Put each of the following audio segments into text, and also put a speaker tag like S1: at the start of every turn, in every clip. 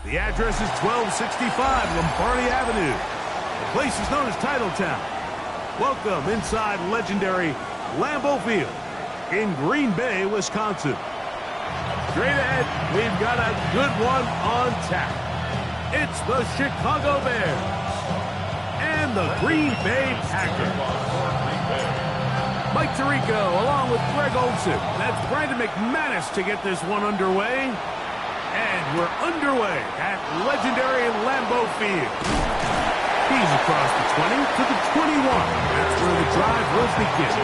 S1: The address is 1265 Lombardi Avenue. The place is known as Titletown. Welcome inside legendary Lambeau Field in Green Bay, Wisconsin. Straight ahead, we've got a good one on tap. It's the Chicago Bears and the Green Bay Packers. Mike Tirico along with Greg Olsen. That's Brandon McManus to get this one underway. And we're underway at legendary Lambeau Field. He's across the 20 to the 21. That's where the drive will begin.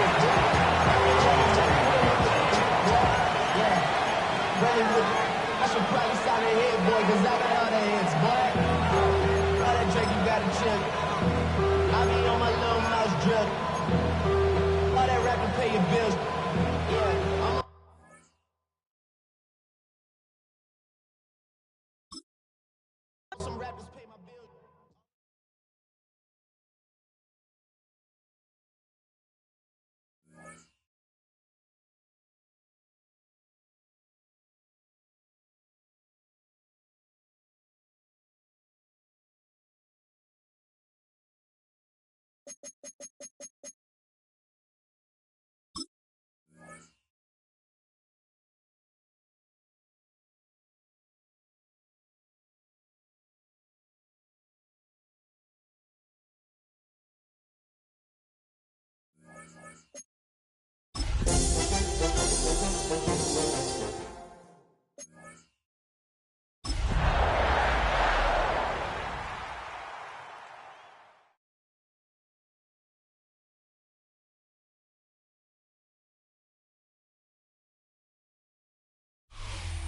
S2: I should probably sign a hit, boy, because I got all the hits, boy. All that Drake, you got to chip. I be on my little mouse drip. All that rap and pay your bills. Yeah, I'm some rappers pay my bills.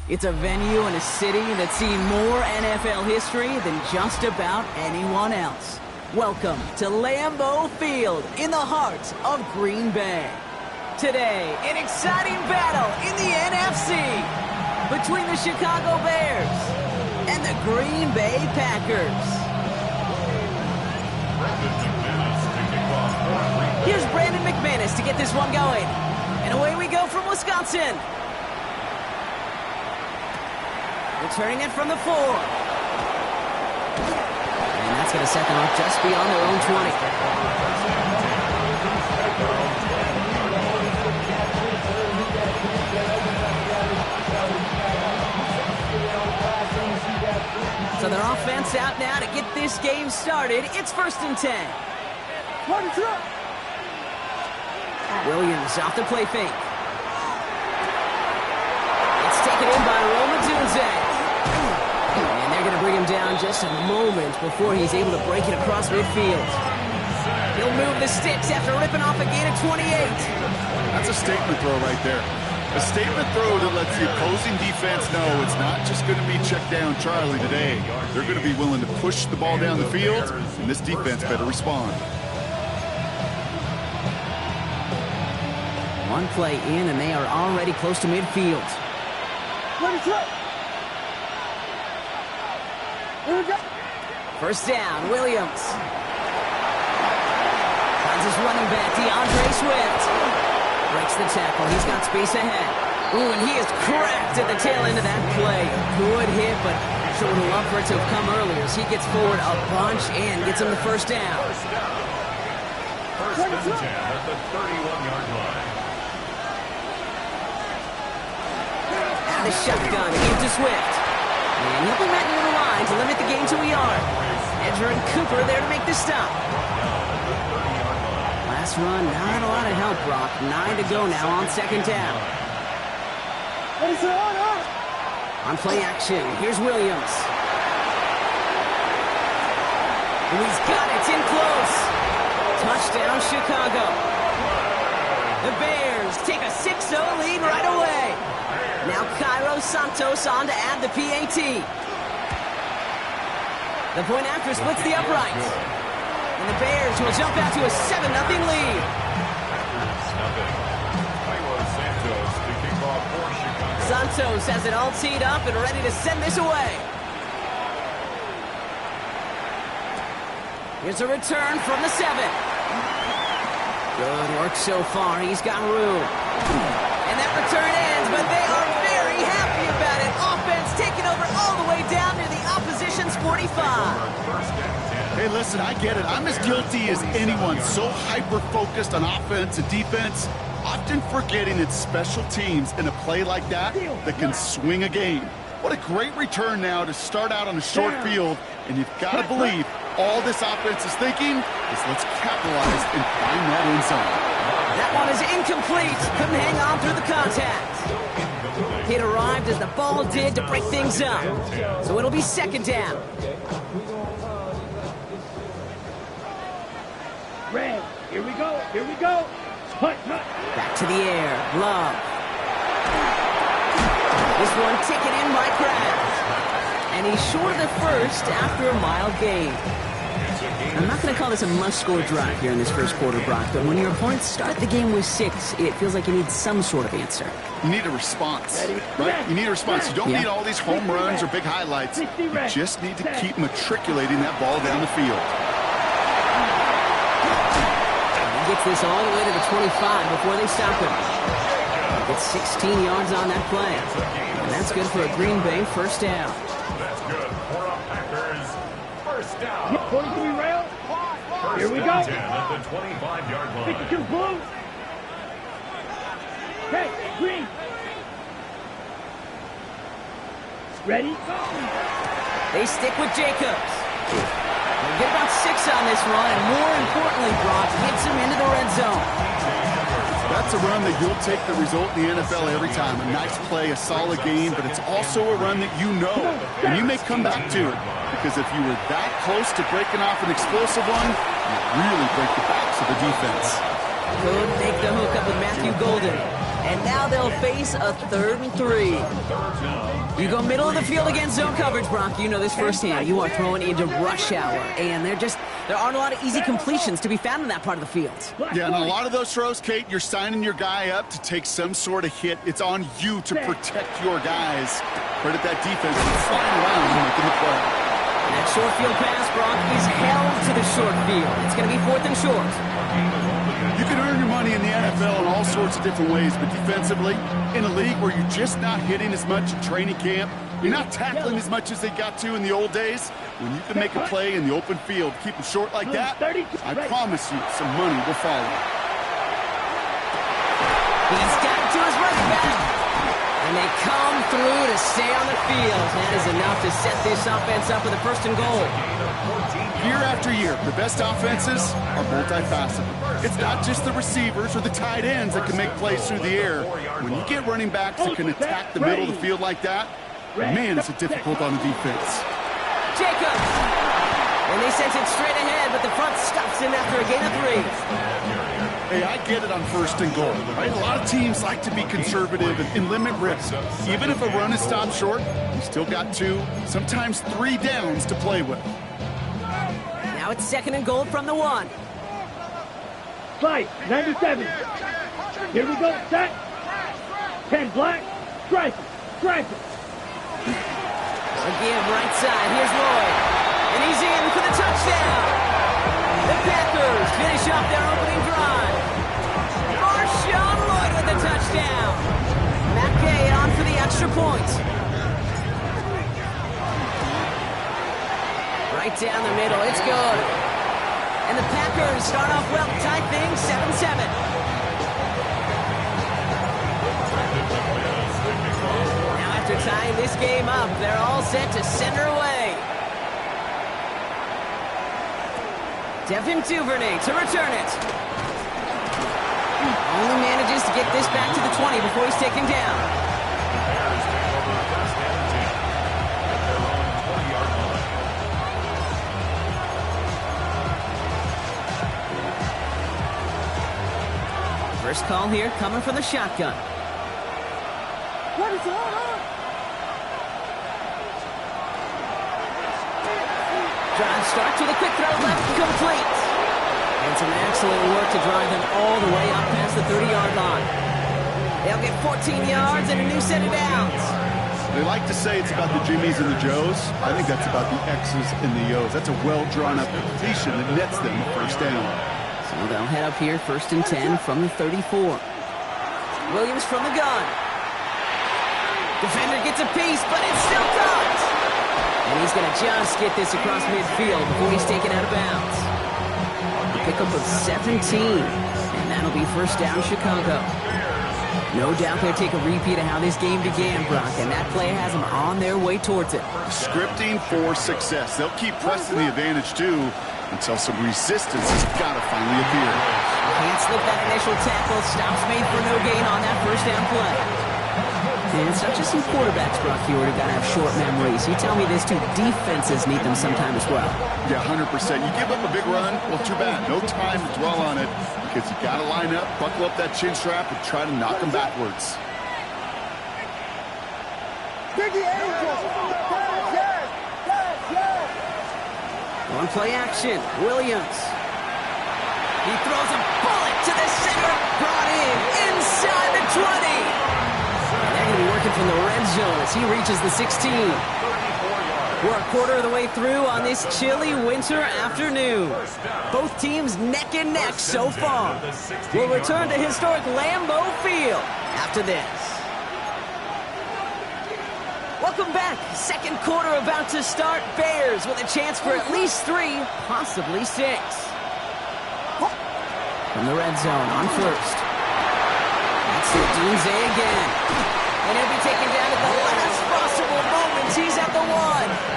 S3: It's a venue and a city that's seen more NFL history than just about anyone else. Welcome to Lambeau Field in the heart of Green Bay. Today, an exciting battle in the NFC between the Chicago Bears and the Green Bay Packers. Here's Brandon McManus to get this one going. And away we go from Wisconsin. Returning it from the 4. And that's going to set them up just beyond their own 20. So their offense out now to get this game started. It's 1st and 10. Williams off the play fake. It's taken in by Roma Dunze. And they're going to bring him down just a moment before he's able to break it across midfield. He'll move the sticks after ripping off a gain of 28.
S4: That's a statement throw right there. A statement throw that lets the opposing defense know it's not just going to be check down Charlie today. They're going to be willing to push the ball down the field, and this defense better respond.
S3: One play in, and they are already close to midfield. First down, Williams. Finds his running back, DeAndre Swift. Breaks the tackle. He's got space ahead. Ooh, and he is cracked at the tail end of that play. Good hit, but sure would have loved for it to have come earlier as he gets forward a bunch and gets him the first down.
S5: First and 10 at the 31-yard line.
S3: And the shotgun again to Swift. And he'll be met near the line to limit the gain to a yard. Edger and Cooper there to make the stop. Last run, not a lot of help, Brock. 9 to go now on 2nd down. On play action, here's Williams. And he's got it, it's in close. Touchdown, Chicago. The Bears take a 6-0 lead right away. Now Cairo Santos on to add the PAT. The point after splits the uprights. And the Bears will jump out to a 7-0 lead. Santos has it all teed up and ready to send this away. Here's a return from the 7. Good work so far. He's got room. And that return ends, but they are very happy about it. Offense taking over all the way down near the opposite
S4: Hey, listen, I get it. I'm as guilty as anyone. So hyper-focused on offense and defense, often forgetting it's special teams in a play like that that can swing a game. What a great return now to start out on a short field, and you've got to believe all this offense is thinking is let's capitalize and find that end zone.
S3: That one is incomplete. Couldn't hang on through the contact. It arrived as the ball did to break things up. So it'll be second down.
S6: Red, here we go, here we go.
S3: Back to the air, Love. This one taken in by Kraft. And he's short of the first after a mild gain. I'm not going to call this a must-score drive here in this first quarter, Brock, but when your opponents start the game with 6, it feels like you need some sort of answer.
S4: You need a response, right? You need a response. You don't need all these home runs or big highlights. You just need to keep matriculating that ball down the field.
S3: He gets this all the way to the 25 before they stop him. Gets 16 yards on that play. And that's good for a Green Bay first down.
S5: That's good for a Packers first down.
S6: 43 rail. Here we go.
S5: 10 at the 25-yard line.
S6: 52 blue. Okay, green. Ready?
S3: They stick with Jacobs. They'll get about 6 on this run, and more importantly, Brock gets him into the red zone.
S4: That's a run that you'll take the result in the NFL every time. A nice play, a solid game, but it's also a run that you know, and you may come back to it. Because if you were that close to breaking off an explosive one, you really break the backs of the defense.
S3: Could make the hook up with Matthew Golden. And now they'll face a 3rd and 3. You go middle of the field against zone coverage, Brock. You know this firsthand. You are throwing into rush hour. And there aren't a lot of easy completions to be found in that part of the field.
S4: Yeah, and a lot of those throws, Kate, you're signing your guy up to take some sort of hit. It's on you to protect your guys. Credit that defense for flying around and making the play.
S3: That short field pass, Brock, is held to the short field. It's going to be 4th and short.
S4: You can earn your money in the NFL in all sorts of different ways, but defensively, in a league where you're just not hitting as much in training camp, you're not tackling as much as they got to in the old days, when you can make a play in the open field, keep them short like that, I promise you some money will follow.
S3: He's got to his running back. And they come through to stay on the field. That is enough to set this offense up with a 1st and goal.
S4: Year after year, the best offenses are multifaceted. It's not just the receivers or the tight ends that can make plays through the air. When you get running backs that can attack the middle of the field like that, man, is it difficult on the defense.
S3: Jacobs! And they sent it straight ahead, but the front stops him after a gain of 3.
S4: Hey, I get it on 1st and goal, right? A lot of teams like to be conservative and limit risk. Even if a run is stopped short, you still got 2, sometimes 3 downs to play with.
S3: Now it's 2nd and goal from the 1.
S6: Slide, 97. Here we go, set. 10 black, stripe it.
S3: Again, right side, here's Lloyd. And he's in for the touchdown. The Packers finish off their opening drive. Marshawn Lloyd with the touchdown. Matt Gay on for the extra point. Right down the middle, it's good. And the Packers start off well, tie things 7-7. Now after tying this game up, they're all set to send her away. Devin Duvernay to return it. Only manages to get this back to the 20 before he's taken down. First call here coming from the shotgun.
S6: What is going on?
S3: Drive starts with a quick throw left, complete. And some excellent work to drive them all the way up past the 30-yard line. They'll get 14 yards and a new set of downs.
S4: They like to say it's about the Jimmies and the Joes. I think that's about the X's and the O's. That's a well-drawn-up completion that nets them a first down.
S3: So they'll head up here 1st and 10 from the 34. Williams from the gun. Defender gets a piece, but it's still caught. And he's going to just get this across midfield before he's taken out of bounds. A pickup of 17. And that'll be first down, Chicago. No doubt they'll take a repeat of how this game began, Brock, and that play has them on their way towards it.
S4: Scripting for success. They'll keep pressing the advantage, too, until some resistance has got to finally appear.
S3: Can't slip that initial tackle. Stops made for no gain on that first down play. And it's not just some quarterbacks, Brock Huard, who got to have short memories. You tell me this too, defenses need them sometime as well.
S4: Yeah, 100%. You give up a big run, well, too bad. No time to dwell on it because you got to line up, buckle up that chin strap, and try to knock them backwards.
S3: On play action, Williams. He throws a bullet to the center, brought in inside the 20. They're going to be working from the red zone as he reaches the 16. We're a quarter of the way through on this chilly winter afternoon. Both teams neck and neck so far. We'll return to historic Lambeau Field after this. Welcome back. Second quarter about to start. Bears with a chance for at least 3, possibly 6. From the red zone on first. That's Odunze again. And he'll be taken down at the last possible moment. He's at the 1.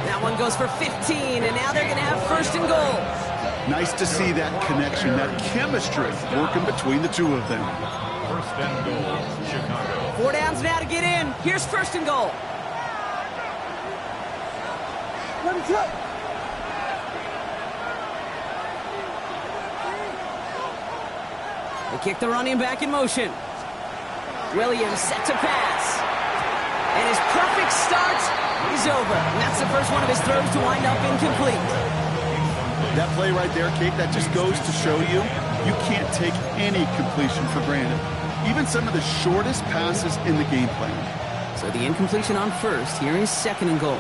S3: That one goes for 15, and now they're going to have first and goal.
S4: Nice to see that connection, that chemistry working between the two of them.
S5: First and goal, Chicago.
S3: 4 downs now to get in. Here's first and goal. They kick the running back in motion. Williams set to pass. And his perfect start is over. And that's the first one of his throws to wind up incomplete.
S4: That play right there, Kate, that just goes to show you, you can't take any completion for granted. Even some of the shortest passes in the game plan.
S3: So the incompletion on first. Here is second and goal.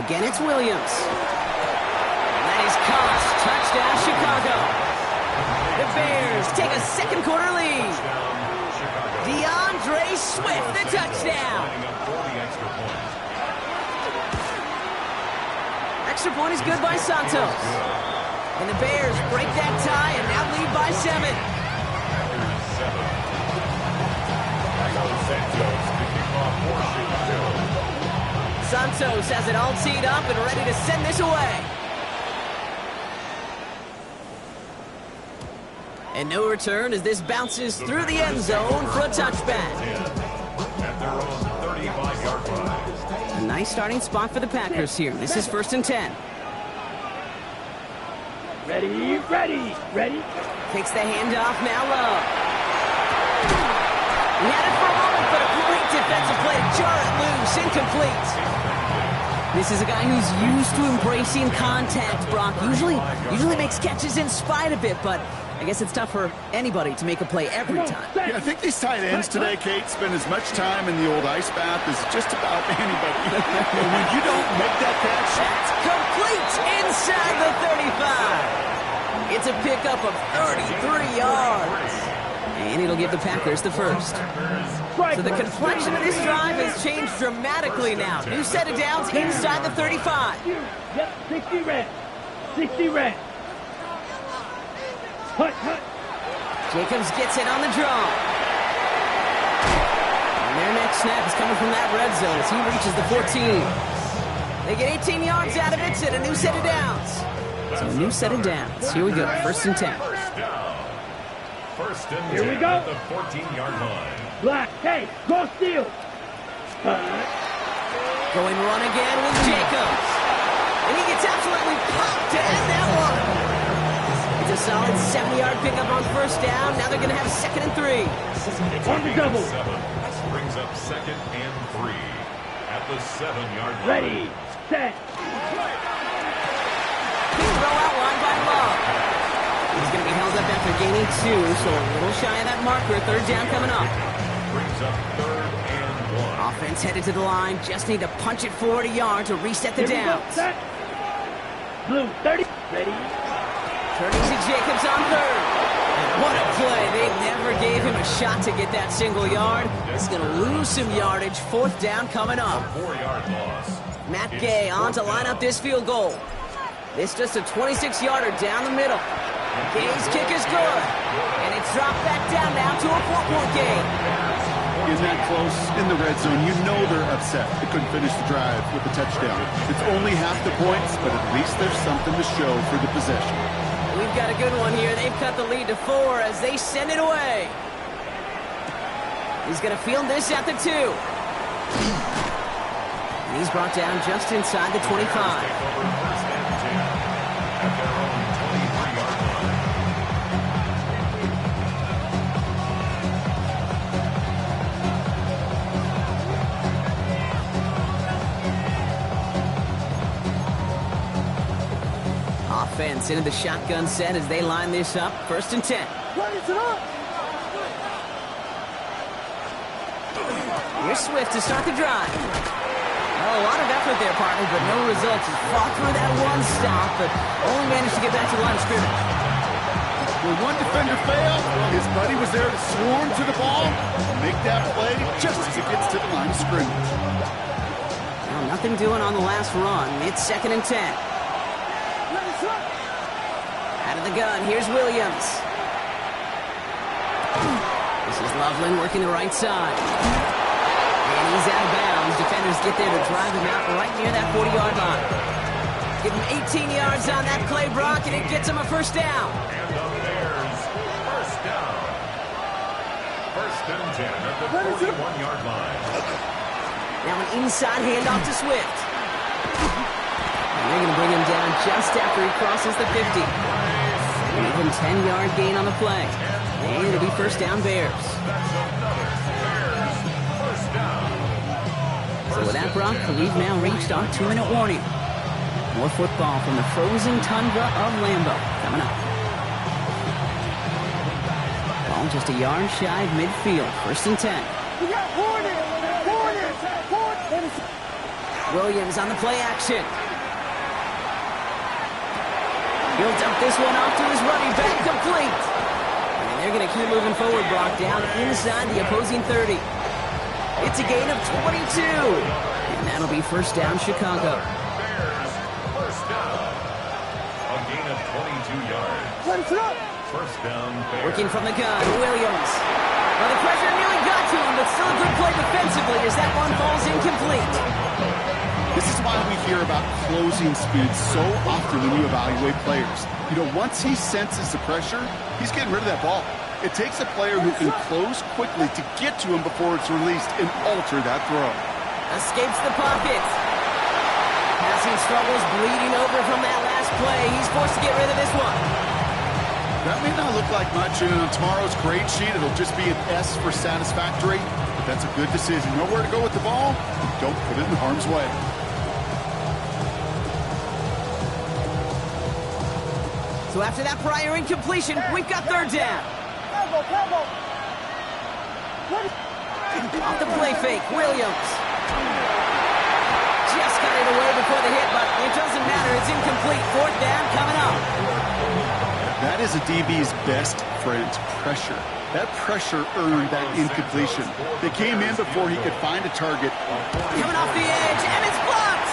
S3: Again, it's Williams. And that is caught. Touchdown, Chicago. The Bears take a second quarter lead. DeAndre Swift, the touchdown. Extra point is good by Santos. And the Bears break that tie and now lead by 7. Santos has it all teed up and ready to send this away. And no return as this bounces through the end zone for a touchback.
S5: At their own 35-yard line.
S3: A nice starting spot for the Packers here. This is first and 10.
S6: Ready.
S3: Takes the handoff now low. He had it for a moment, but a great defensive play to jar it loose, incomplete. This is a guy who's used to embracing contact, Brock. Usually makes catches in spite of it, but I guess it's tough for anybody to make a play every time.
S4: Yeah, I think these tight ends today, Kate, spend as much time in the old ice bath as just about anybody. And when you don't make that catch,
S3: That's complete inside the 35. It's a pickup of 33 yards. And it'll give the Packers the first. So the complexion of this drive has changed dramatically now. New set of downs inside the 35.
S6: Yep, 60 red. 60 red. Hut.
S3: Jacobs gets it on the draw. And their next snap is coming from that red zone as he reaches the 14. They get 18 yards out of it and a new set of downs. So a new set of downs. Here we go, first and 10.
S5: First and 10.
S6: Here we go.
S5: At the 14-yard line.
S6: Black, hey, go steal.
S3: Going run again with Jacobs. And he gets absolutely popped to end that one. It's a solid 70-yard pickup on first down. Now they're going to have second and 3.
S6: On the double.
S5: Brings up second and 3 at the 7-yard line.
S6: Ready, set.
S3: Big throw out line by Love. He's going to be held up after gaining 2, so a little shy of that marker. Third down coming up.
S5: brings up 3rd and 1.
S3: Offense headed to the line. Just need to punch it forward a yard to reset the
S6: Here we go.
S3: downs.
S6: Set. Blue, 30. Ready.
S3: Turning to Jacobs on 3rd. What a play. They never gave him a shot to get that single yard. He's going to lose some yardage. 4th down coming up.
S5: 4-yard loss.
S3: Matt Gay on to line up this field goal. It's just a 26-yarder down the middle. Gay's kick is good. And it's dropped back down now to a 4-point game.
S4: In that close in the red zone, you know they're upset. They couldn't finish the drive with a touchdown. It's only half the points, but at least there's something to show for the possession.
S3: We've got a good one here. They've cut the lead to 4 as they send it away. He's going to field this at the 2. And he's brought down just inside the 25.
S5: Take over 1st and 10 at their own 23-yard line.
S3: Offense into the shotgun set as they line this up. 1st and 10. Here's Swift to start the drive. Well, a lot of effort there, partner, but no results. He's fought through that one stop, but only managed to get back to the line of scrimmage.
S4: When one defender failed, his buddy was there to swarm to the ball and make that play just as it gets to the line of scrimmage.
S3: Well, nothing doing on the last run. It's 2nd and 10. Out of the gun, here's Williams. This is Loveland working the right side. And he's out of bounds. Defenders get there to drive him out right near that 40-yard line. Give him 18 yards on that play, Brock, and it gets him a 1st down.
S5: And the Bears, 1st down. 1st and 10 at the 41-yard line.
S3: Now an inside handoff to Swift. And they're going to bring him down just after he crosses the 50. An even 10-yard gain on the play. And it'll be 1st down Bears.
S5: That's another Bears 1st down.
S3: So with that, Brock, we've now reached our 2-minute warning. More football from the frozen tundra of Lambeau coming up. Ball just a yard shy of midfield. 1st and 10. Williams on the play action. He'll dump this one off to his running back, complete. And they're going to keep moving forward, Brock, down inside the opposing 30. It's a gain of 22. And that'll be 1st down Chicago.
S5: Bears 1st down. A gain of 22 yards. 1st down Bears.
S3: Working from the gun, Williams. Well, the pressure nearly got to him, but still a good play defensively as that one falls incomplete.
S4: This is why we hear about closing speed so often when you evaluate players. You know, once he senses the pressure, he's getting rid of that ball. It takes a player who can close quickly to get to him before it's released and alter that throw.
S3: Escapes the pocket. Passing struggles bleeding over from that last play. He's forced to get rid of this one.
S4: That may not look like much, and on tomorrow's grade sheet, it'll just be an S for satisfactory, but that's a good decision. Know where to go with the ball, and don't put it in harm's way.
S3: So after that prior incompletion, we've got 3rd down. Off the play fake, Williams. Just got it away before the hit, but it doesn't matter. It's incomplete. 4th down coming up.
S4: That is a DB's best friend, pressure. That pressure earned that incompletion. They came in before he could find a target.
S3: Coming off the edge, and it's blocked.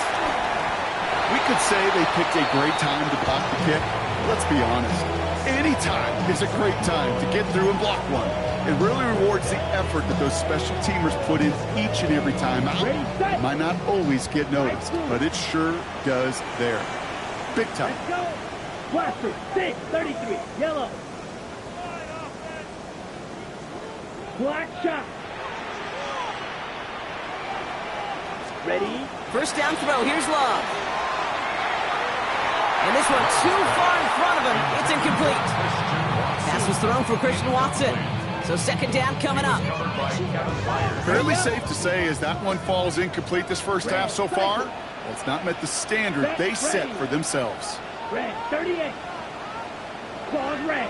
S4: We could say they picked a great time to block the kick. Let's be honest. Any time is a great time to get through and block one. It really rewards the effort that those special teamers put in each and every time out. It might not always get noticed, but it sure does there. Big time.
S6: Let's go. Blaster, 6, 33, yellow. Black shot. Ready?
S3: 1st down throw. Here's Love. And this one too far in front of him. It's incomplete. Pass was thrown for Christian Watson. So 2nd down coming up.
S4: Fairly safe to say as that one falls incomplete this first half so far, well, it's not met the standard they set for themselves.
S6: Red, 38. Claws red.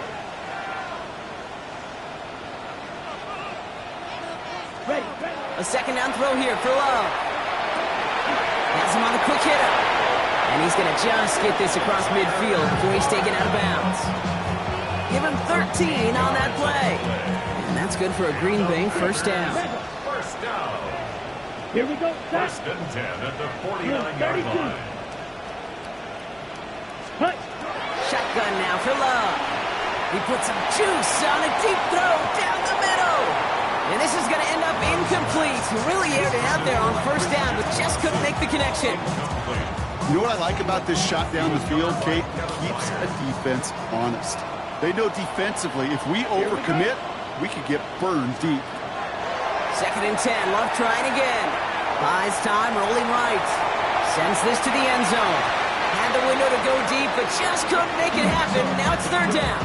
S6: Ready.
S3: A second down throw here for Love. Has him on the quick hitter. And he's going to just get this across midfield before he's taken out of bounds. Give him 13 on that play. And that's good for a Green Bay first down.
S5: First down.
S6: Here we go.
S5: First and 10 at the 49-yard line.
S6: Hut.
S3: Shotgun now for Love. He puts some juice on a deep throw down the middle. And this is going to end up incomplete. He really aired it out there on first down, but just couldn't make the connection.
S4: You know what I like about this shot down the field, Kate? Keeps a defense honest. They know defensively, if we overcommit, we could get burned deep.
S3: Second and 10, Love trying again. Buys time, rolling right. Sends this to the end zone. Had the window to go deep, but just couldn't make it happen. Now it's third down.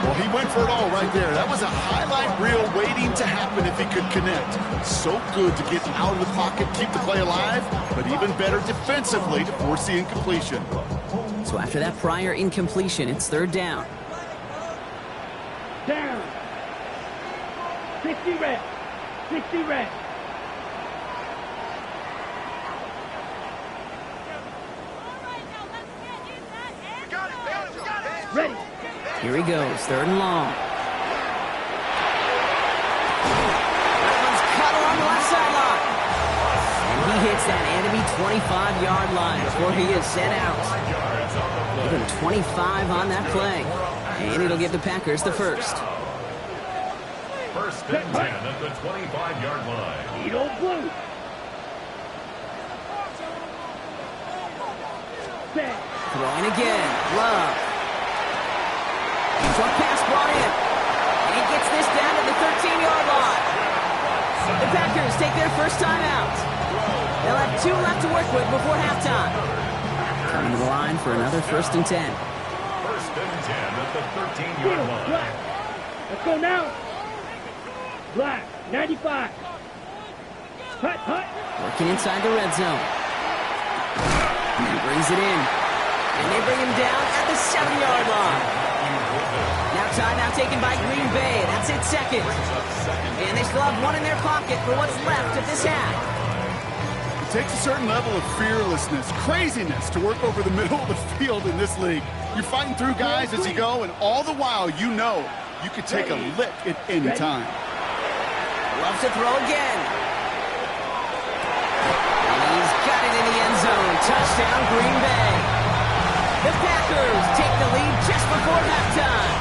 S4: Well, he went for it all right there. That was a highlight reel waiting to happen if he could connect. So good to get out of the pocket, keep the play alive, but even better defensively to force the incompletion.
S3: So after that prior incompletion, it's third down.
S6: Down. 60 reps. 60 reps. Ready.
S3: Here he goes, third and long. That one's cut along the left sideline. And he hits that enemy 25-yard line before he is sent out. Even 25 on that play. And it'll give the Packers the first.
S5: First and 10 at the 25-yard line.
S6: Eat old blue. Set.
S3: Throwing again, Love. Short pass brought in. And he gets this down to the 13-yard line. The Packers take their first time out. They'll have 2 left to work with before halftime. Coming to the line for another first and 10.
S5: First and 10 at the 13-yard line.
S6: Black. Let's go now. Black. 95. Hut.
S3: Working inside the red zone. And he brings it in. And they bring him down at the 7-yard line. Now timeout taken by Green Bay. That's it, second. And they still have one in their pocket for what's left of this half.
S4: It takes a certain level of fearlessness, craziness to work over the middle of the field in this league. You're fighting through guys as you go, and all the while you know you could take a lick at any time.
S3: Loves to throw again. And he's got it in the end zone. Touchdown, Green Bay. The Packers take the lead just before halftime.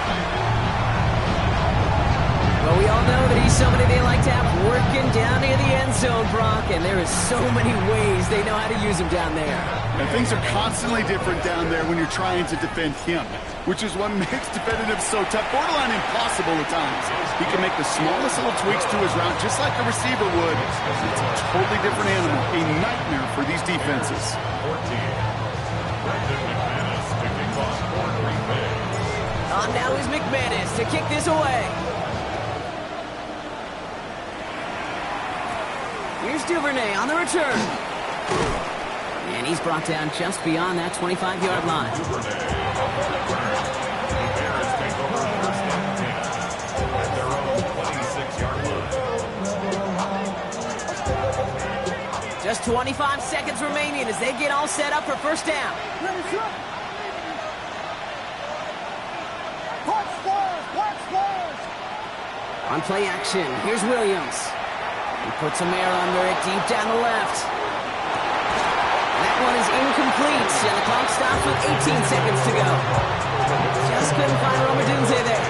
S3: Well, we all know that he's somebody they like to have working down near the end zone, Brock, and there is so many ways they know how to use him down there.
S4: And things are constantly different down there when you're trying to defend him, which is what makes defending him so tough, borderline impossible at times. He can make the smallest little tweaks to his route, just like a receiver would. It's a totally different animal, a nightmare for these defenses.
S5: 14.
S3: On now is McManus to kick this away. Here's Duvernay on the return. And he's brought down just beyond that 25-yard line. Just 25 seconds remaining as they get all set up for first down. On play action, here's Williams. He puts some air under it deep down the left. That one is incomplete, and the clock stops with 18 seconds to go. Just couldn't find Romadunze there.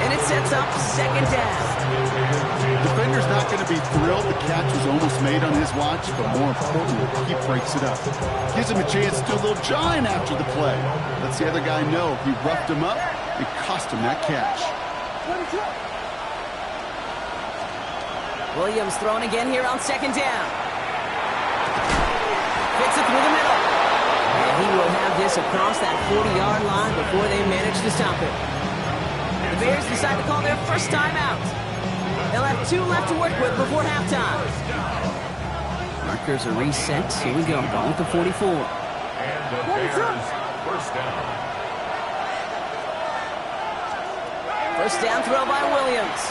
S3: And it sets up second down.
S4: The defender's not going to be thrilled the catch was almost made on his watch, but more importantly, he breaks it up. Gives him a chance to do a little jawing after the play. Lets the other guy know he roughed him up and cost him that catch.
S3: Williams throwing again here on second down. Fits it through the middle. And he will have this across that 40-yard line before they manage to stop it. The Bears decide to call their first timeout. They'll have 2 left to work with before halftime. Markers are reset. Here we go. Ball at the 44.
S5: And the Bears first down.
S3: First down throw by Williams.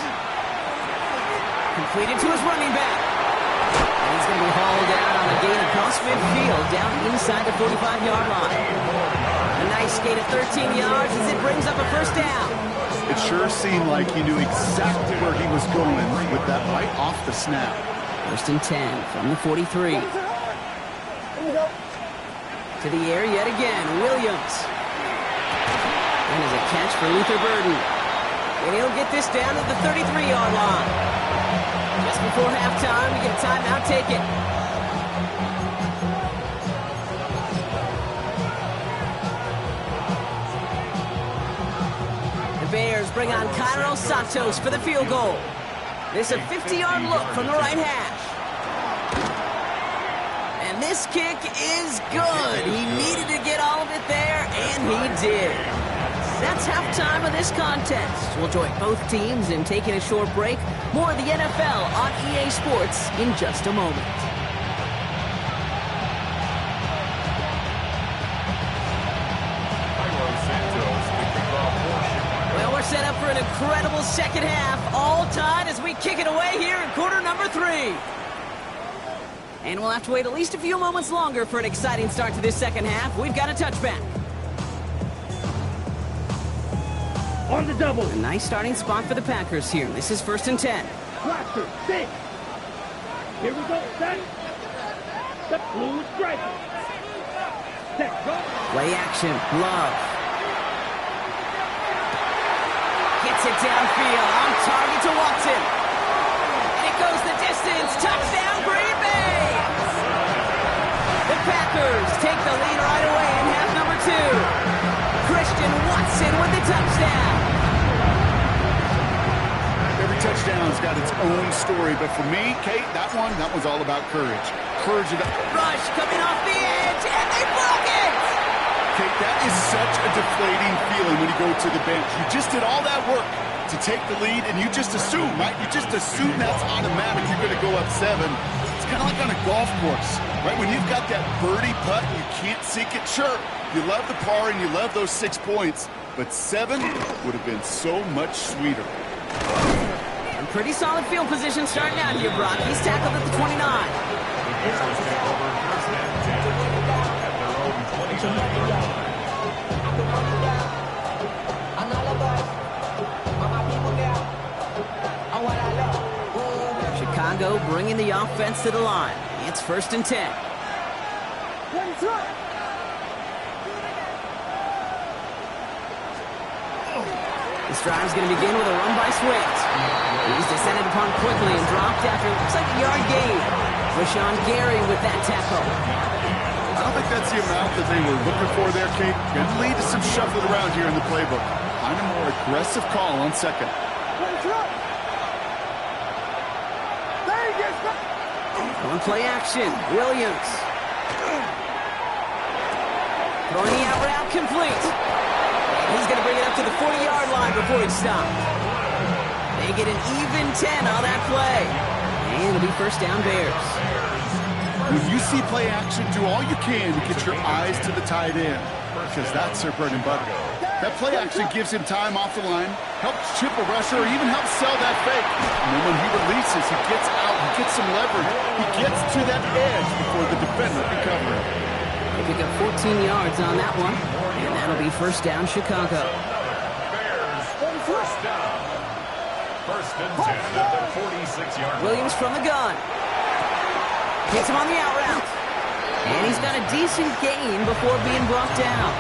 S3: Completed to his running back. And he's going to be hauled out on a gain across midfield down inside the 45-yard line. A nice gain of 13 yards as it brings up a first down.
S4: It sure seemed like he knew exactly where he was going with that right off the snap.
S3: First and 10 from the 43. To the air yet again, Williams. And as a catch for Luther Burden. And he'll get this down to the 33-yard line. Just before halftime, we get a timeout, take it. The Bears bring on Cairo Santos for the field goal. This is a 50-yard look from the right hash. And this kick is good. He needed to get all of it there, and he did. That's halftime of this contest. We'll join both teams in taking a short break. More of the NFL on EA Sports in just a moment. Well, we're set up for an incredible second half. All tied as we kick it away here in quarter number 3. And we'll have to wait at least a few moments longer for an exciting start to this second half. We've got a touchback.
S6: On the double.
S3: A nice starting spot for the Packers here. This is first and 10.
S6: Blaster, 6. Here we go, set. The blue striker. Set, go.
S3: Play action, Love. Gets it downfield, on target to Watson. And it goes the distance, touchdown Green Bay! The Packers take the lead right away in half number 2. Christian Watson with the touchdown.
S4: Every touchdown's got its own story, but for me, Kate, that was all about courage. Courage of the
S3: Rush coming off the edge, and they broke it!
S4: Kate, that is such a deflating feeling when you go to the bench. You just did all that work to take the lead, and you just assume, right? You just assume that's automatic. You're going to go up 7. It's kind of like on a golf course, right? When you've got that birdie putt and you can't sink it, sure. You love the par and you love those 6 points, but 7 would have been so much sweeter.
S3: And pretty solid field position starting out here, Brock. He's tackled at the 29. Chicago bringing the offense to the line. It's first and 10. This drive's going to begin with a run by Swift. He's descended upon quickly and dropped after looks like a yard gain. Rashawn Gary with that tackle.
S4: I don't think that's the amount that they were looking for there, Kate. Going to lead to some shuffling around here in the playbook. Find a more aggressive call on second.
S3: On play action, Williams. Throwing the out route complete. He's going to bring it up to the 40-yard line before he's stopped. They get an even 10 on that play. And it'll be first down Bears.
S4: When you see play action, do all you can to get your eyes to the tight end, because that's their bread and butter. That play action gives him time off the line, helps chip a rusher, or even helps sell that fake. And then when he releases, he gets out, he gets some leverage. He gets to that edge before the defender can cover him.
S3: They pick up 14 yards on that one, and that'll be first down Chicago.
S5: Bears, first down. First and 10 at the 46-yard line.
S3: Williams from the gun. Hits him on the out route. And he's got a decent gain before being brought down.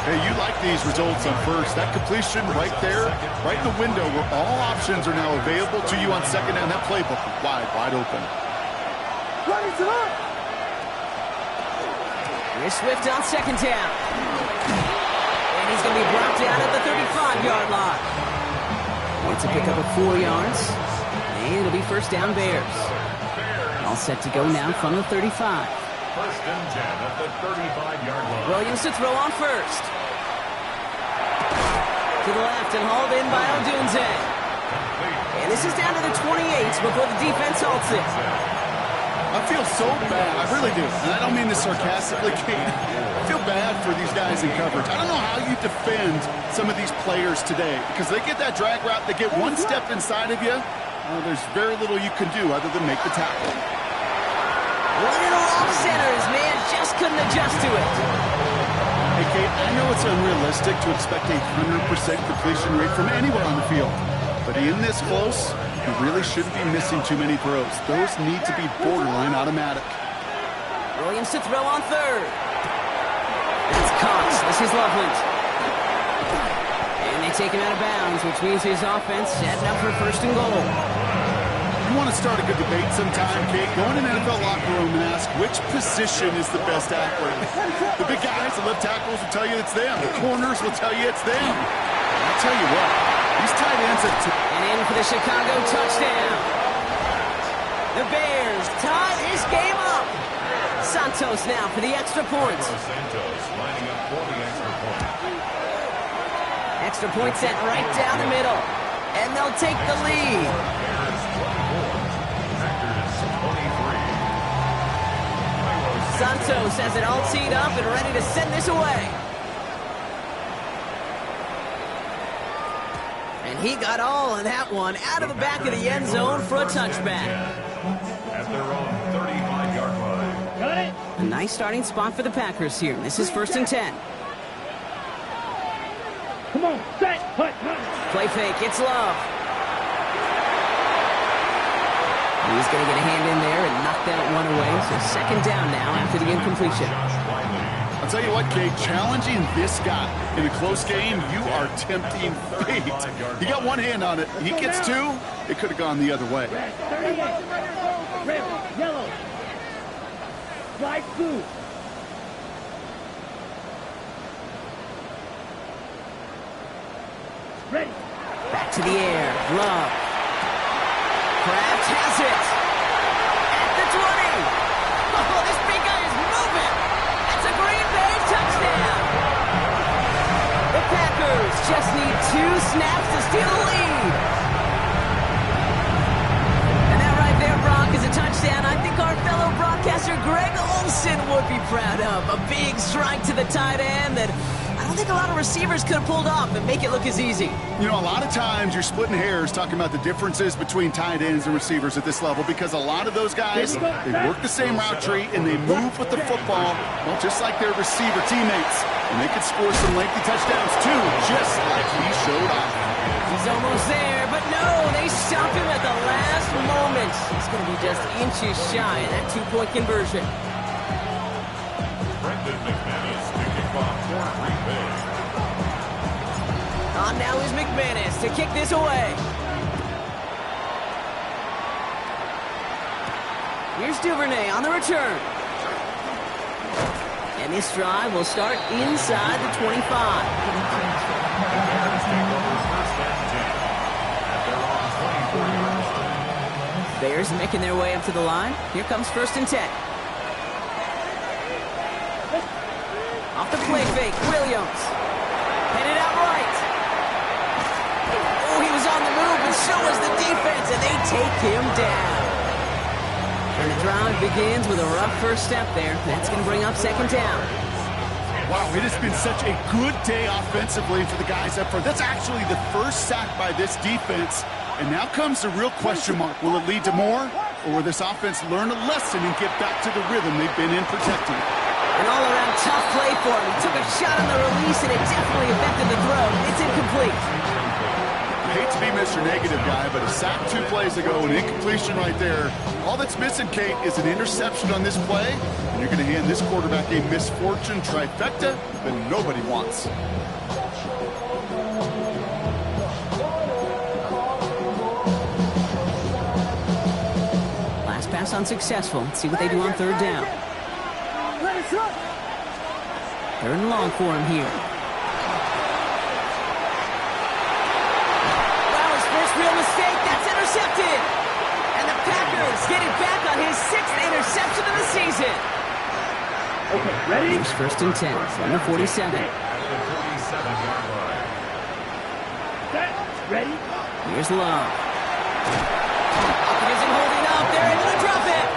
S4: Hey, you like these results on first. That completion right there, right in the window where all options are now available to you on second down. That playbook is wide open.
S3: Here's Swift on second down. And he's going to be brought down at the 35-yard line. It's a pickup of 4 yards. And it'll be first down Bears. All set to go now from the 35.
S5: First and 10 at the 35-yard line.
S3: Williams to throw on first. To the left and hauled in by Odunze. And this is down to the 28 before the defense halts it.
S4: I feel so bad. I really do. And I don't mean this sarcastically, Kate. I feel bad for these guys in coverage. I don't know how you defend some of these players today, because they get that drag route, they get one step inside of you, There's very little you can do other than make the tackle.
S3: Little off centers, man, just couldn't adjust to it.
S4: Hey, Kate, I know it's unrealistic to expect a 100% completion rate from anywhere on the field. But in this close, you really shouldn't be missing too many throws. Those need to be borderline automatic.
S3: Williams to throw on third. That's Cox. This is Loveland. And they take him out of bounds, which means his offense setting up for first and goal.
S4: You want to start a good debate sometime, Kate? Go in an NFL locker room and ask which position is the best athlete. The big guys, the left tackles will tell you it's them. The corners will tell you it's them. I'll tell you what, these tight ends have...
S3: And in for the Chicago touchdown. The Bears tie this game up. Santos now for the extra point.
S5: Santos lining up for the extra point.
S3: Extra point set right down the middle. And they'll take the lead.
S5: Bears 24, Packers 23.
S3: Santos has it all teed up and ready to send this away. And he got all of that one out of the back of the end zone for a touchback.
S5: At their own 35-yard line.
S6: Got it.
S3: A nice starting spot for the Packers here. This is 1st and 10.
S6: Come on, set, put,
S3: Play fake, it's Love. He's going to get a hand in there and knock that one away. So second down now after the incompletion.
S4: I'll tell you what, Kate, challenging this guy in a close game, you are tempting fate. He got one hand on it. He gets two. It could have gone the other way.
S6: red, 38, red, yellow, slide blue. Ready.
S3: Back to the air, Love. Kraft has it. At the 20. Oh, this big guy is moving. That's a Green Bay touchdown. The Packers just need 2 snaps to steal the lead. And that right there, Brock, is a touchdown I think our fellow broadcaster Greg Olsen would be proud of. A big strike to the tight end that I don't think a lot of receivers could have pulled off and make it look as easy.
S4: You know, a lot of times you're splitting hairs talking about the differences between tight ends and receivers at this level because a lot of those guys, they work the same route tree and they move with the football, well, just like their receiver teammates. And they could score some lengthy touchdowns too, just like he showed off.
S3: He's almost there, but no, they stop him at the last moment. He's going to be just inches shy of that 2-point conversion.
S5: Brendan McManus to kick off for Green Bay.
S3: On now is McManus to kick this away. Here's Duvernay on the return. And this drive will start inside the 25.
S5: Bears take over first and 10. At their own 24-yard line.
S3: Bears making their way up to the line. Here comes 1st and 10. Off the play fake, Williams. Headed out right. Oh, he was on the move, and so was the defense, and they take him down. And the drive begins with a rough first step there. That's going to bring up second down.
S4: Wow, it has been such a good day offensively for the guys up front. That's actually the first sack by this defense. And now comes the real question mark. Will it lead to more? Or will this offense learn a lesson and get back to the rhythm they've been in protecting?
S3: An all-around tough play for him. He took a shot on the release, and it definitely affected the throw. It's incomplete.
S4: I hate to be Mr. Negative guy, but a sack 2 plays ago, an incompletion right there. All that's missing, Kate, is an interception on this play, and you're going to hand this quarterback a misfortune trifecta that nobody wants.
S3: Last pass unsuccessful. Let's see what they do on third down. Third and long for him here. Wow, his first real mistake. That's intercepted. And the Packers get it back on his 6th interception of the season.
S6: Okay, ready?
S3: Here's 1st and 10 from the 47.
S5: At the 47-yard line.
S6: Set, ready?
S3: Here's Love. He isn't holding up. They're able to drop it.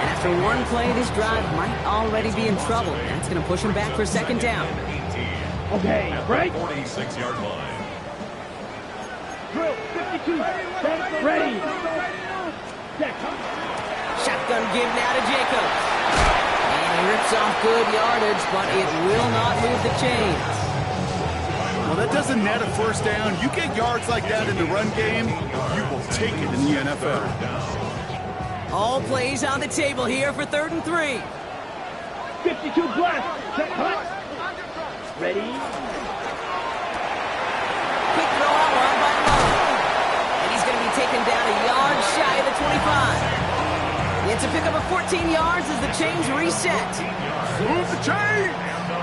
S3: And after one play, this drive might already be in trouble. That's going to push him back for second down.
S6: 18. Okay,
S5: At
S6: break.
S5: the 46-yard line.
S6: Drill, 52. Set. Ready. Set.
S3: Shotgun give now to Jacobs. And he rips off good yardage, but it will not move the chains.
S4: Well, that doesn't net a first down. You get yards like that in the run game, you will take it in the NFL.
S3: All plays on the table here for 3rd and 3.
S6: 52 blast. Set. Hut. Ready.
S3: Quick throw out wide by Love. And he's going to be taken down a yard shy of the 25. It's a pickup of 14 yards as the chains reset.
S4: Move the chains!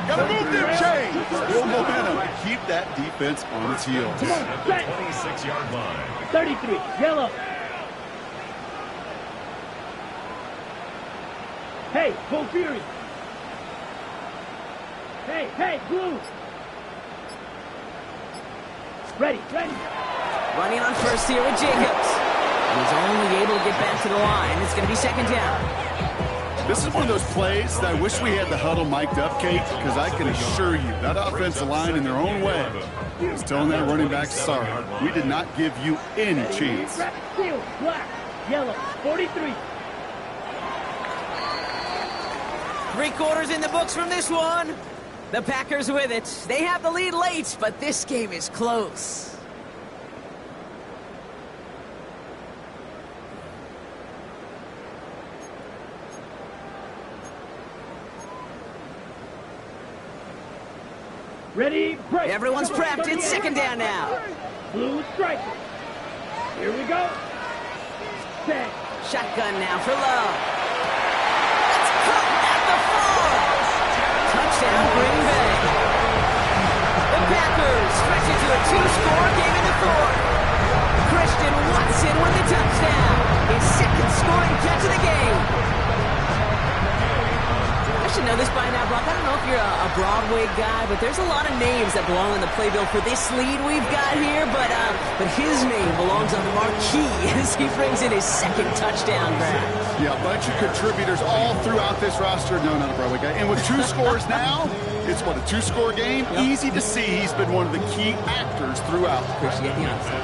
S4: Gotta move them chains! Build momentum and keep that defense on its heels.
S6: Come on, set.
S5: 26-yard line.
S6: 33. Yellow. Hey, Bull Fury. Hey, blue. Ready.
S3: Running on first here with Jacobs. And he's only able to get back to the line. It's going to be 2nd down.
S4: This is one of those plays that I wish we had the huddle mic'd up, Kate, because I can assure you that offensive line in their own way is telling that running back, sorry, we did not give you any chance.
S6: Steel, black, yellow, 43.
S3: 3 quarters in the books from this one. The Packers with it. They have the lead late, but this game is close.
S6: Ready, break.
S3: Everyone's prepped. It's 2nd down now.
S6: Blue striker. Here we go. Set.
S3: Shotgun now for Love. It's caught at the 4. Touchdown, Green Bay. The Packers stretch it to a 2-score game in the 4th. Christian Watson with the touchdown. His 2nd scoring catch of the game. I should know this by now, Brock. I don't know if you're a Broadway guy, but there's a lot of names that belong on the playbill for this lead we've got here, but his name belongs on the marquee as he brings in his 2nd touchdown grab.
S4: Yeah, a bunch of contributors all throughout this roster. No, not a Broadway guy. And with 2 scores now, it's what, a 2-score game? Yep. Easy to see he's been one of the key actors throughout.
S3: Appreciate the honesty.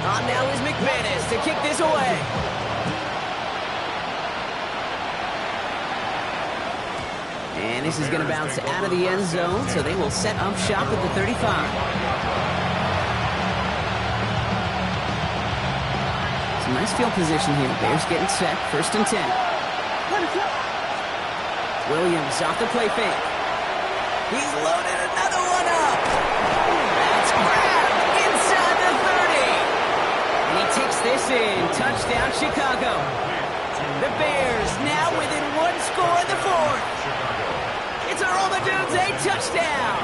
S3: On now is McManus to kick this away. And this is going to bounce out of the end zone, so they will set up shop at the 35. Some nice field position here. Bears getting set. 1st and 10. Williams off the play fake. He's loaded another one up. That's grabbed inside the 30. And he takes this in. Touchdown, Chicago. The Bears now within 1 score in the 4th. It's Earl Madunze touchdown.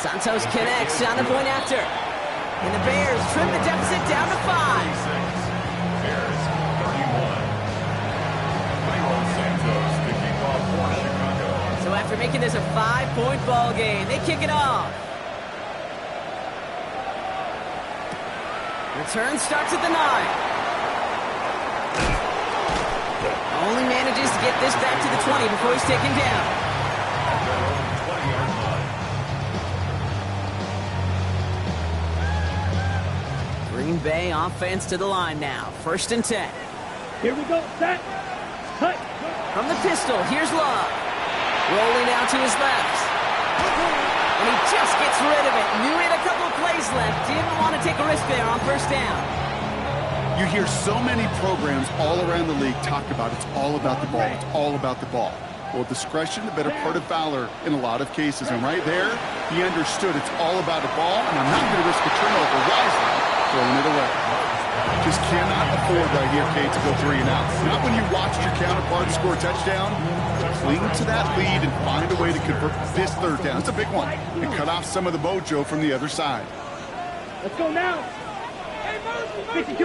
S3: Santos connects on the point after. And the Bears trim the deficit down to 5.
S5: Bears 31. Santos to kick off for Chicago.
S3: So after making this a 5-point ball game, they kick it off. Return starts at the 9. Only manages to get this back to the 20 before he's taken down.
S5: 20-yard line.
S3: Green Bay offense to the line now. 1st and 10.
S6: Here we go. Set. Cut.
S3: From the pistol, here's Love. Rolling out to his left. And he just gets rid of it. Knew he had a couple of plays left. Didn't want to take a risk there on 1st down.
S4: You hear so many programs all around the league talk about it's all about the ball. It's all about the ball. Well, discretion, the better part of valor in a lot of cases. And right there, he understood it's all about the ball, and I'm not going to risk a turnover wisely throwing it away. Just cannot afford right here, Kate, to go 3 and out. Not when you watched your counterpart score a touchdown. Cling to that lead and find a way to convert this 3rd down. It's a big one. And cut off some of the mojo from the other side.
S6: Let's go now. 52.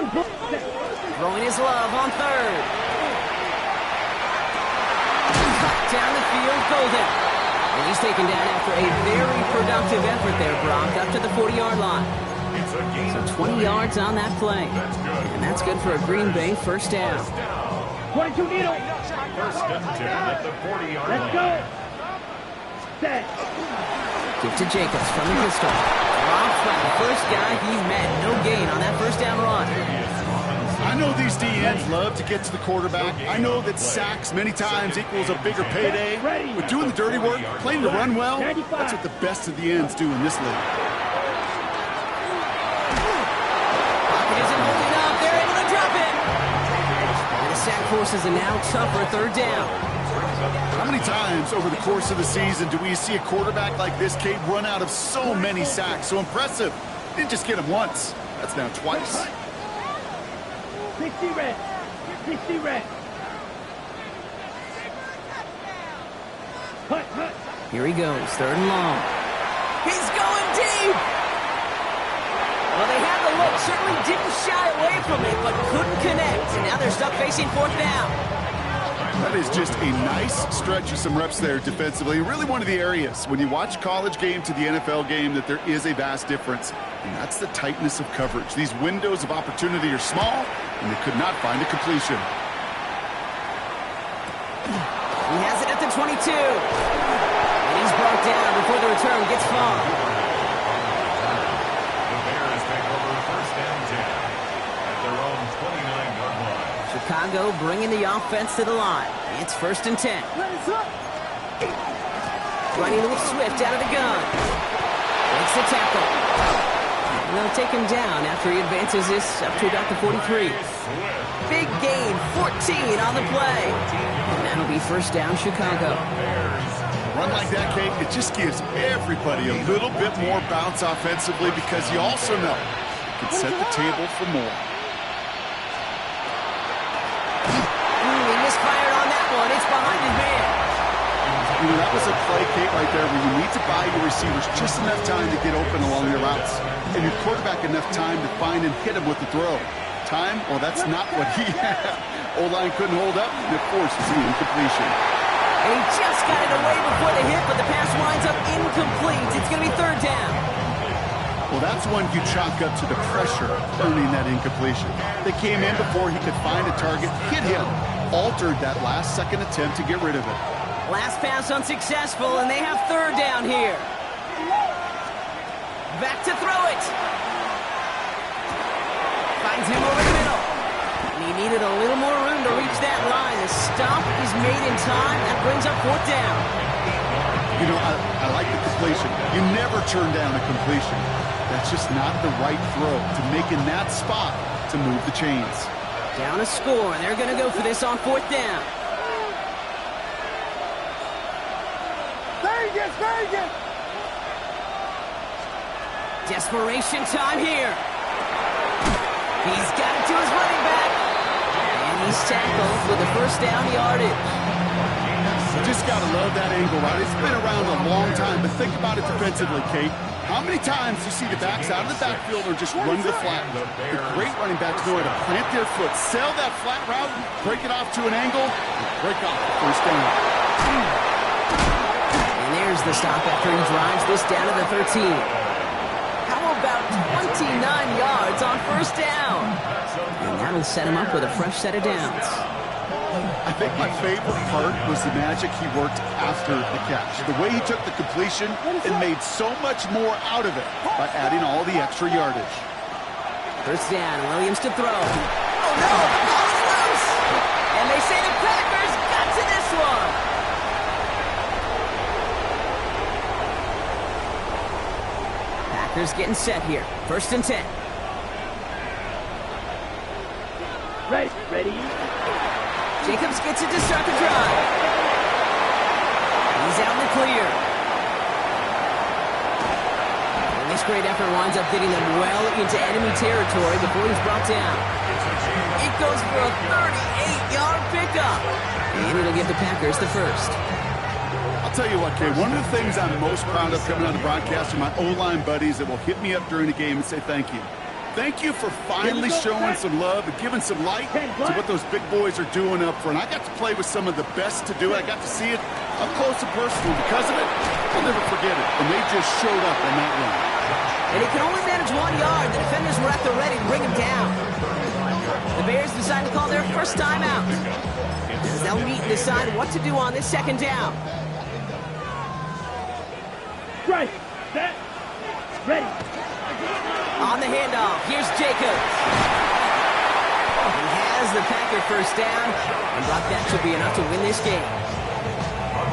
S3: Throwing his Love on 3rd. Cut down the field, Golden. And he's taken down after a very productive effort there, Brock, up to the 40-yard line. So 20 yards on that play. And that's good for a Green Bay 1st down.
S6: 22 needle.
S5: 1st and 10 at the 40-yard line.
S6: Let's go. set.
S3: Give to Jacobs from the pistol. Drops by the first guy he's met. No gain on that first down run.
S4: I know these DNs love to get to the quarterback. I know that sacks many times equals a bigger payday. But doing the dirty work, playing the run well, that's what the best of the ends do in this league.
S3: Pocket isn't holding up. They're able to drop it. And the sack forces a now tougher third down.
S4: How many times over the course of the season do we see a quarterback like this, Kate, run out of so many sacks? So impressive. Didn't just get him once. That's now twice.
S6: 60 red. 60 red. Hut, hut.
S3: Here he goes, third and long. He's going deep. Well, they had the look. Certainly didn't shy away from it, but couldn't connect. And now they're stuck facing fourth down.
S4: That is just a nice stretch of some reps there defensively. Really one of the areas when you watch college game to the NFL game that there is a vast difference. And that's the tightness of coverage. These windows of opportunity are small, and they could not find a completion.
S3: He has it at the 22. And he's brought down before the return gets far.
S5: The Bears take over first down 10 at their own 29-yard line.
S3: Chicago bringing the offense to the line. It's first and 10. Running with Swift out of the gun. Makes the tackle. And they'll take him down after he advances this up to about the 43. Big gain, 14 on the play. And that'll be first down, Chicago.
S4: A run like that, Kate, it just gives everybody a little bit more bounce offensively because you also know it can set the table for more.
S3: He misfired on that one. It's behind his man.
S4: You know, that was a play, Kate, right there where you need to buy your receivers just enough time to get open along your routes. And your quarterback enough time to find and hit him with the throw. Time? Well, that's not what he had. O-line couldn't hold up, and it forces the incompletion.
S3: And he just got it away before the hit, but the pass winds up incomplete. It's going to be third down.
S4: Well, that's one you chalk up to the pressure earning that incompletion. They came in before he could find a target, hit him, altered that last-second attempt to get rid of it.
S3: Last pass unsuccessful, and they have third down here. Back to throw it. Finds him over the middle. And he needed a little more room to reach that line. The stop is made in time. That brings up fourth down.
S4: You know, I like the completion. You never turn down a completion. That's just not the right throw to make in that spot to move the chains.
S3: Down a score, and they're going to go for this on fourth down.
S6: Vegas!
S3: Desperation time here. He's got it to his running back. And he's tackled for the first down yardage.
S4: Just got to love that angle, right? It's been around a long time, but think about it defensively, Kate. How many times do you see the backs out of the backfield or just run the flat? The great running backs know how to plant their foot, sell that flat route, break it off to an angle, and break off the first down.
S3: And there's the stop after he drives this down to the 13. How about 29 yards on first down? And that'll set him up with a fresh set of downs.
S4: I think my favorite part was the magic he worked after the catch. The way he took the completion and made so much more out of it by adding all the extra yardage.
S3: First down, Williams to throw. Oh no, the ball is loose! And they say the Packers got to this one! Packers getting set here. First and 10.
S6: Ready?
S3: Jacobs gets it to start the drive. He's out in the clear. And this great effort winds up getting them well into enemy territory before he's brought down. It goes for a 38-yard pickup. And it'll give the Packers the first.
S4: I'll tell you what, Kay, one of the things I'm most proud of coming out of the broadcast are my O-line buddies that will hit me up during the game and say thank you. Thank you for finally showing some love and giving some light to what those big boys are doing up front. I got to play with some of the best to do it. I got to see it up close and personal. Because of it, I'll never forget it. And they just showed up on that run.
S3: And he can only manage 1 yard. The defenders were at the ready to bring him down. The Bears decide to call their first timeout. As they'll meet and decide what to do on this second down.
S6: Strike. Set. Ready.
S3: On the handoff, here's Jacobs. He has the Packer first down, and Brock, that should be enough to win this game.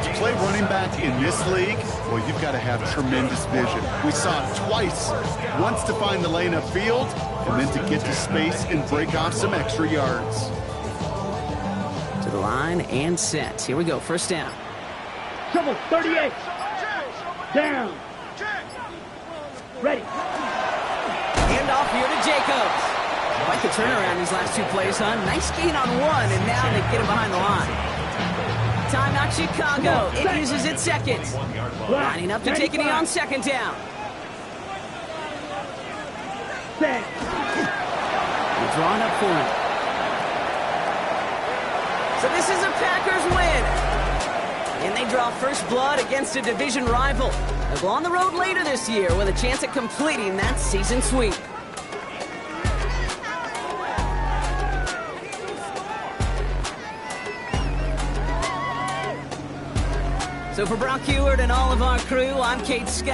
S4: To play running back in this league, well, you've got to have tremendous vision. We saw it twice. Once to find the lane upfield, and then to get to space and break off some extra yards.
S3: To the line and set. Here we go, first down.
S6: Triple 38. Down. Ready.
S3: Handoff here to Jacobs. Quite the turnaround these last two plays, huh? Nice gain on one, and now they get him behind the line. Timeout Chicago. It uses its seconds. Lining up to take it on second down.
S6: Set.
S3: We're drawn up for him. So this is a Packers win. And they draw first blood against a division rival. They'll go on the road later this year with a chance at completing that season sweep. So for Brock Huard and all of our crew, I'm Kate Scott.